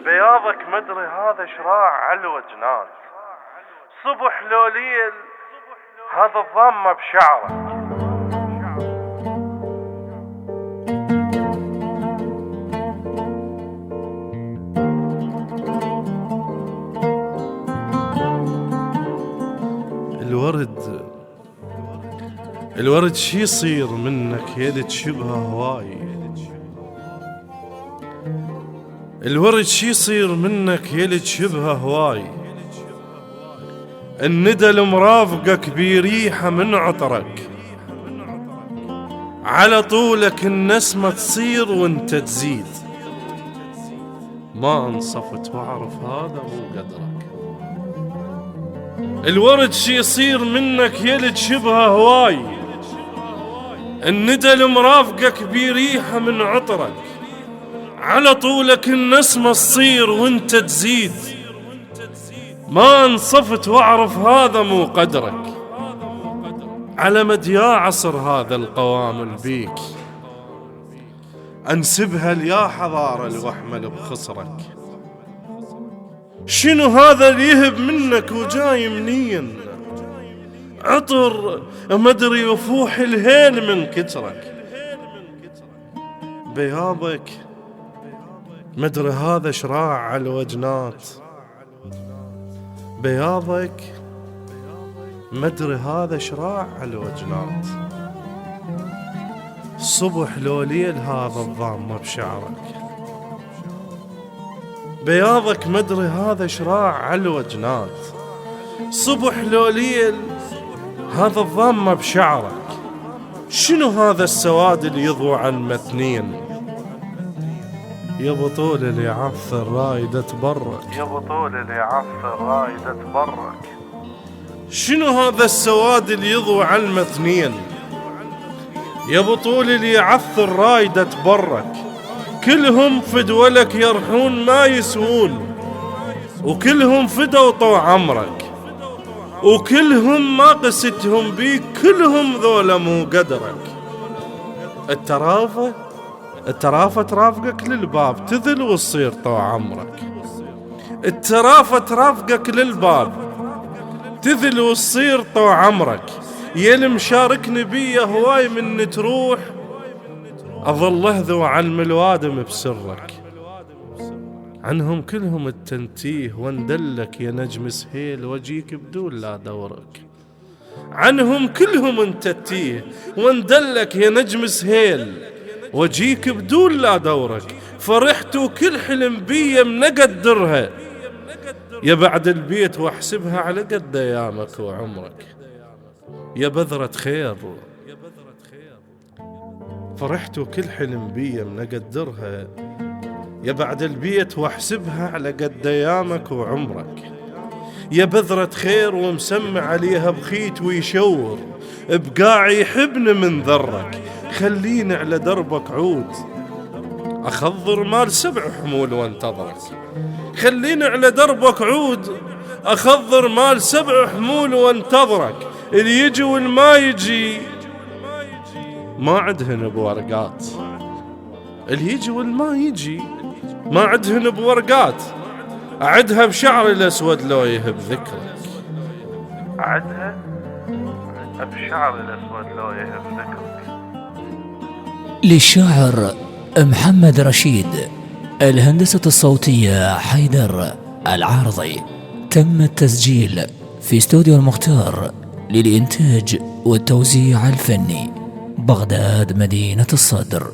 بياضك مدري هذا شراع على الوجنات، صبح لو ليل هذا الضامة بشعرك. الورد شي يصير منك يد تشبه هواي، الورد شي يصير منك يد تشبه هواي، الندى المرافقك بريحة من عطرك، على طولك النسمة تصير وانت تزيد، ما انصفت واعرف هذا مو قدرك. الورد شي يصير منك يلد شبه هواي، الندى المرافقك بريحة من عطرك، على طولك النسمة تصير وانت تزيد، ما انصفت واعرف هذا مو قدرك. على مد يا عصر هذا القوامل بيك، انسبها ليا حضارة واحمل بخصرك. شنو هذا اللي يهب منك وجاي منين؟ عطر مدري يفوح الهيل من كترك. بياضك مدري هذا شراع على الوجنات، بياضك مدري هذا شراع على الوجنات، صبح لو ليل هذا الضامة بشعرك. بياضك مدري هذا شراع على الوجنات، صبح لو ليل هذا الضامة بشعرك. شنو هذا السواد اللي يضوى على المتنين؟ يا بطول اللي عثر رايدة تبرك، يا بطول اللي عثر رايدة تبرك. شنو هذا السواد اللي يضوى على المتنين؟ يا بطول اللي عثر رايدة تبرك. كلهم فدولك يرحون ما يسوون، وكلهم فدوا طوع عمرك، وكلهم ما قستهم بيك، كلهم ذولا مو قدرك. الترافة ترافقك للباب تذل وتصير طوع عمرك، الترافة ترافقك للباب تذل وتصير طوع عمرك. يلي مشاركني بيه هواي من تروح، أظل أهذو على الملوادم بسرك. عنهم كلهم التنتيه واندلك يا نجم سهيل، وجيك بدون لا دورك. عنهم كلهم انت تيه واندلك يا نجم سهيل، وجيك بدون لا دورك. فرحت وكل حلم بيه منقدرها، يا بعد البيت واحسبها على قد ايامك وعمرك. يا بذرة خير فرحت وكل حلم بيه منقدرها، يا بعد البيت واحسبها على قد ايامك وعمرك. يا بذرة خير ومسمع عليها بخيت ويشور، بقاع يحبن من ذرك. خليني على دربك عود اخضر مال 7 حمول وانتظرك. خليني على دربك عود اخضر مال 7 حمول وانتظرك. اللي يجي والما يجي ما عدهن بورقات، اللي يجي والما يجي ما عدهن بورقات. أعدها بشعر الأسود لو يهب ذكرك، أعدها بشعر الأسود لو يهب ذكرك. للشاعر محمد رشيد، الهندسة الصوتية حيدر العارضي. تم التسجيل في استوديو المختار للإنتاج والتوزيع الفني، بغداد، مدينة الصدر.